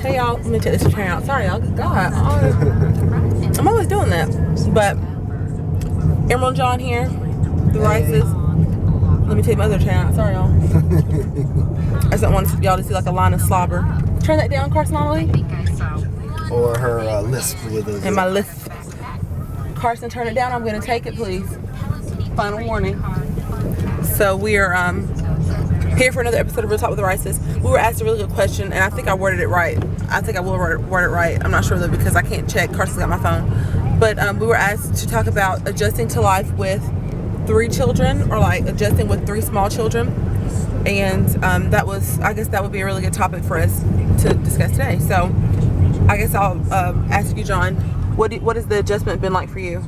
Hey y'all, let me take this train out. Sorry y'all, God, I'm always doing that. But Emerald and John here, the Rices. Let me take my other train out. Sorry y'all. I just don't want y'all to see like a line of slobber. Turn that down, Carson, or her lisp with us. And my lisp. Carson, turn it down. I'm gonna take it, please. Final warning. So we are here for another episode of Real Talk with the Rices. We were asked a really good question, and I think I worded it right. I think I will word it right. I'm not sure though because I can't check. Carson's got my phone. But we were asked to talk about adjusting to life with 3 children, or like adjusting with 3 small children. And I guess that would be a really good topic for us to discuss today. So I guess I'll ask you, John, what has the adjustment been like for you?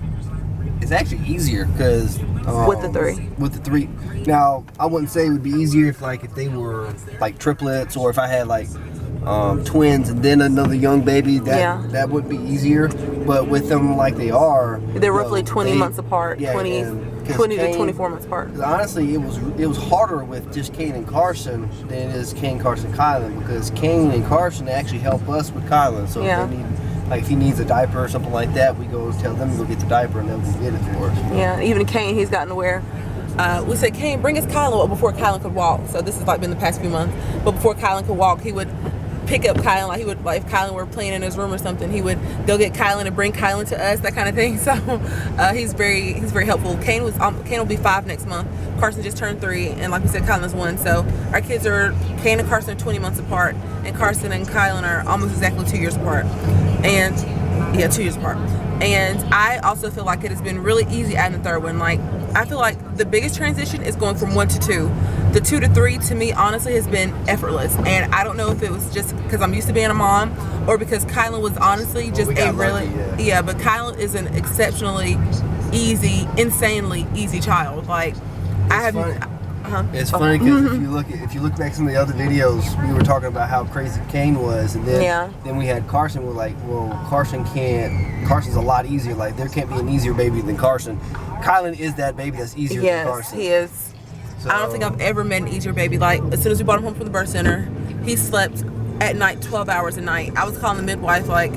It's actually easier because with the 3. With the 3. Now, I wouldn't say it would be easier if they were like triplets, or if I had like twins and then another young baby. That would be easier. But with them like they are, they're roughly 20 months apart. Yeah, 20 to 24 months apart. Honestly, it was harder with just Kane and Carson than it is Kane, Carson, Kylan, because Kane and Carson, they actually help us with Kylan. So if he needs a diaper or something like that, we go tell them to go get the diaper and they'll go get it for us. Yeah, even Kane, he's gotten to where we said, Kane, bring us Kylan before Kylan could walk. So this has like been the past few months. But before Kylan could walk, he would pick up Kylan, like he would, like if Kylan were playing in his room or something, he would go get Kylan and bring Kylan to us, that kind of thing. So he's very helpful. Kane will be 5 next month. Carson just turned 3, and like we said, Kylan's 1. So our kids Kane and Carson are 20 months apart, and Carson and Kylan are almost exactly 2 years apart. And 2 years apart. And I also feel like it has been really easy adding the 3rd one. Like, I feel like the biggest transition is going from 1 to 2. The 2 to 3 to me honestly has been effortless, and I don't know if it was just because I'm used to being a mom, or because Kylan was honestly just but Kylan is an exceptionally easy, insanely easy child. Like, it's funny because if you look back some of the other videos, we were talking about how crazy Kane was, and then we had Carson. We're like, well, Carson's a lot easier. Like, there can't be an easier baby than Carson. Kylan is that baby that's easier than Carson. Yes, he is. So, I don't think I've ever met an easier baby. Like, as soon as we brought him home from the birth center, he slept at night 12 hours a night. I was calling the midwife, like,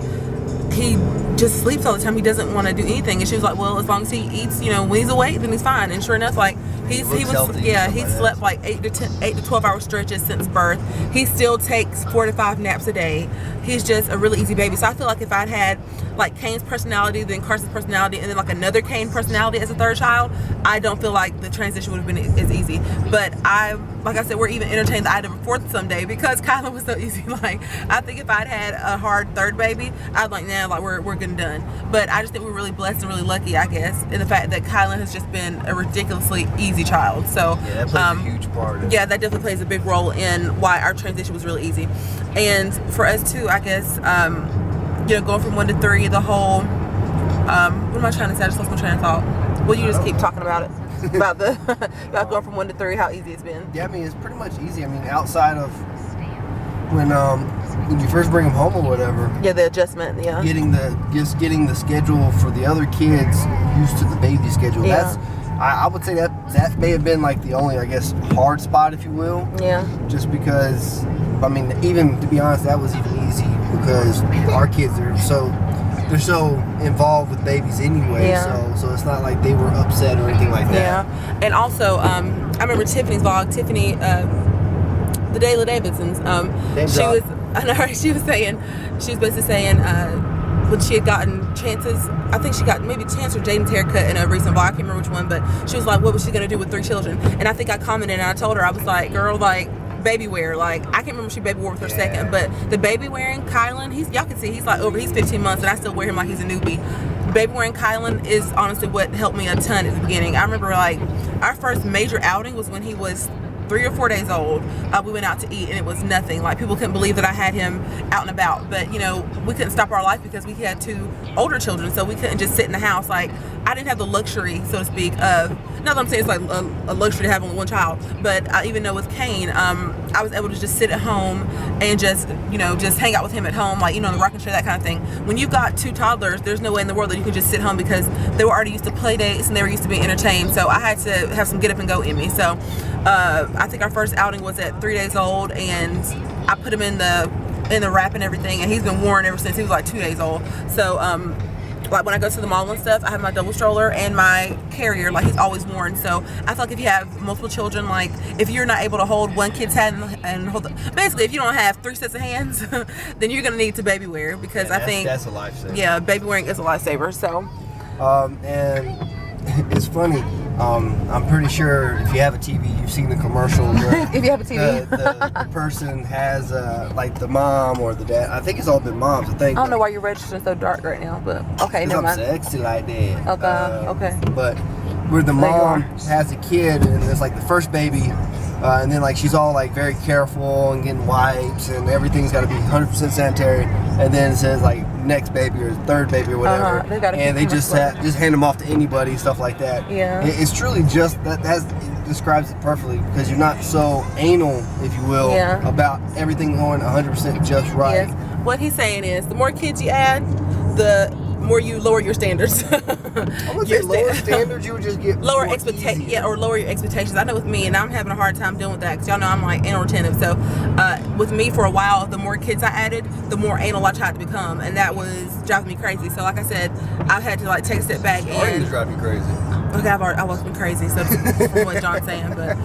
he just sleeps all the time. He doesn't want to do anything. And she was like, well, as long as he eats, when he's awake, then he's fine. And sure enough, like, he slept like 8 to 12 hour stretches since birth. He still takes 4 to 5 naps a day. He's just a really easy baby. So I feel like if I'd had like Kane's personality, then Carson's personality, and then like another Kane personality as a 3rd child, I don't feel like the transition would have been as easy. But like I said, we're even entertained the idea of a 4th someday because Kylan was so easy. Like, I think if I'd had a hard 3rd baby, I'd like, nah, like we're good and done. But I just think we're really blessed and really lucky, I guess, in the fact that Kylan has just been a ridiculously easy child. So that plays a huge part. Yeah, that definitely plays a big role in why our transition was really easy. And for us too, I guess, going from 1 to 3, the whole, what am I trying to say? I just lost my train of thought. Well, you just keep talking about it. about going from 1 to 3, how easy it's been. Yeah, I mean, it's pretty much easy. I mean, outside of when you first bring them home or whatever. Yeah, the adjustment. Yeah. Getting the schedule for the other kids used to the baby schedule. Yeah. I would say that may have been like the only, I guess, hard spot, if you will. Yeah. Just because, I mean, even to be honest, that was even easy because our kids are so involved with babies anyway. Yeah. So it's not like they were upset or anything like that. Yeah. And also, I remember Tiffany's vlog. Tiffany, the Daily Davidsons. She was basically saying when she had gotten chances, I think she got maybe Chance or Jaden's haircut in a recent vlog, I can't remember which one, but she was like, what was she going to do with 3 children? And I think I commented and I told her, I was like, girl, like, baby wear. Like, I can't remember if she baby wore with her second, but the baby wearing Kylan, y'all can see he's 15 months and I still wear him like he's a newbie. Baby wearing Kylan is honestly what helped me a ton at the beginning. I remember like our first major outing was when he was 3 or 4 days old. We went out to eat and it was nothing. Like, people couldn't believe that I had him out and about, but we couldn't stop our life because we had 2 older children, so we couldn't just sit in the house. Like, I didn't have the luxury, so to speak, of, not that I'm saying it's like a luxury to have only 1 child, but I even know with Kane, I was able to just sit at home and just hang out with him at home, like, the rocking chair, that kind of thing. When you've got 2 toddlers, there's no way in the world that you can just sit home because they were already used to play dates and they were used to being entertained, so I had to have some get up and go in me. So I think our first outing was at 3 days old, and I put him in the in the wrap and everything, and he's been worn ever since he was like 2 days old. So like when I go to the mall and stuff, I have my double stroller and my carrier, like he's always worn. So I feel like if you have multiple children, like if you're not able to hold one kid's hand and hold basically if you don't have 3 sets of hands, then you're gonna need to baby wear, because I think that's a lifesaver. Yeah, baby wearing is a lifesaver. So and it's funny, I'm pretty sure if you have a TV, you've seen the commercials. If you have a TV, the person has like the mom or the dad. I think it's all been moms. I think. I don't know why you're registering so dark right now, but okay, never mind. I'm sexy like that. Okay. But where the mom has a kid, and it's like the first baby, and then like she's all like very careful and getting wipes, and everything's got to be 100% sanitary. And then it says like next baby or third baby or whatever, and they just hand them off to anybody, stuff like that. Yeah, it's truly just that. It describes it perfectly, because you're not so anal, if you will, about everything going 100% just right. Yes. What he's saying is, the more kids you add, the more you lower your standards. I would say lower standards, you would just get lower expectations. Yeah, or lower your expectations. I know with me, and I'm having a hard time dealing with that, because y'all know I'm like anal retentive. So with me, for a while, the more kids I added, the more anal I tried to become, and that was driving me crazy. So like I said, I've had to like take a step back. And drive me crazy. Okay, I was been crazy. So from what John's saying, but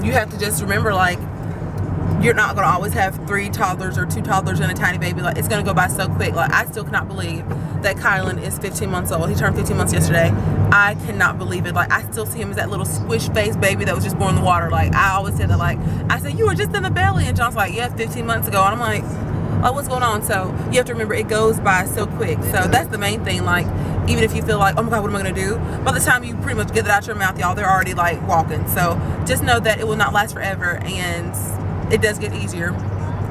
you have to just remember, like, you're not going to always have 3 toddlers or 2 toddlers and a tiny baby. Like, it's going to go by so quick. Like, I still cannot believe that Kylan is 15 months old. He turned 15 months yesterday. I cannot believe it. Like, I still see him as that little squish-faced baby that was just born in the water. Like, I always said that, like, I said, you were just in the belly. And John's like, yeah, 15 months ago. And I'm like, oh, what's going on? So you have to remember, it goes by so quick. So that's the main thing. Like, even if you feel like, oh my God, what am I going to do? By the time you pretty much get it out your mouth, y'all, they're already like walking. So just know that it will not last forever, and it does get easier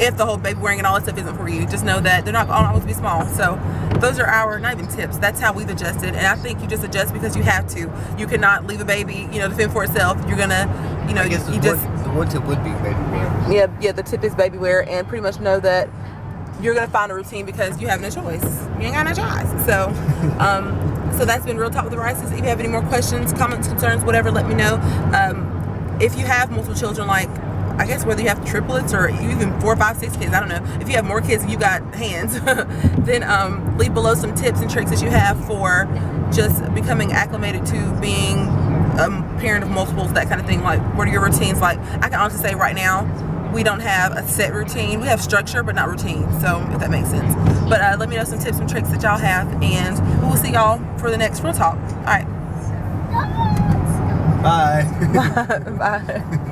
if the whole baby wearing and all that stuff isn't for you. Just know that they're not going to always be small. So those are our, not even tips, that's how we've adjusted. And I think you just adjust because you have to. You cannot leave a baby, to fend for itself. You're going to, the one tip would be baby wear. Yeah, the tip is baby wear, and pretty much know that you're going to find a routine because you have no choice. You ain't got no choice. So, so that's been Real Talk with the Rices. If you have any more questions, comments, concerns, whatever, let me know. If you have multiple children, like, I guess whether you have triplets or even 4, 5, 6 kids, I don't know. If you have more kids and you got hands, then leave below some tips and tricks that you have for just becoming acclimated to being a parent of multiples, that kind of thing. Like, what are your routines? Like, I can honestly say right now, we don't have a set routine. We have structure, but not routine. So, if that makes sense. But let me know some tips and tricks that y'all have, and we will see y'all for the next Real Talk. All right. Bye. Bye.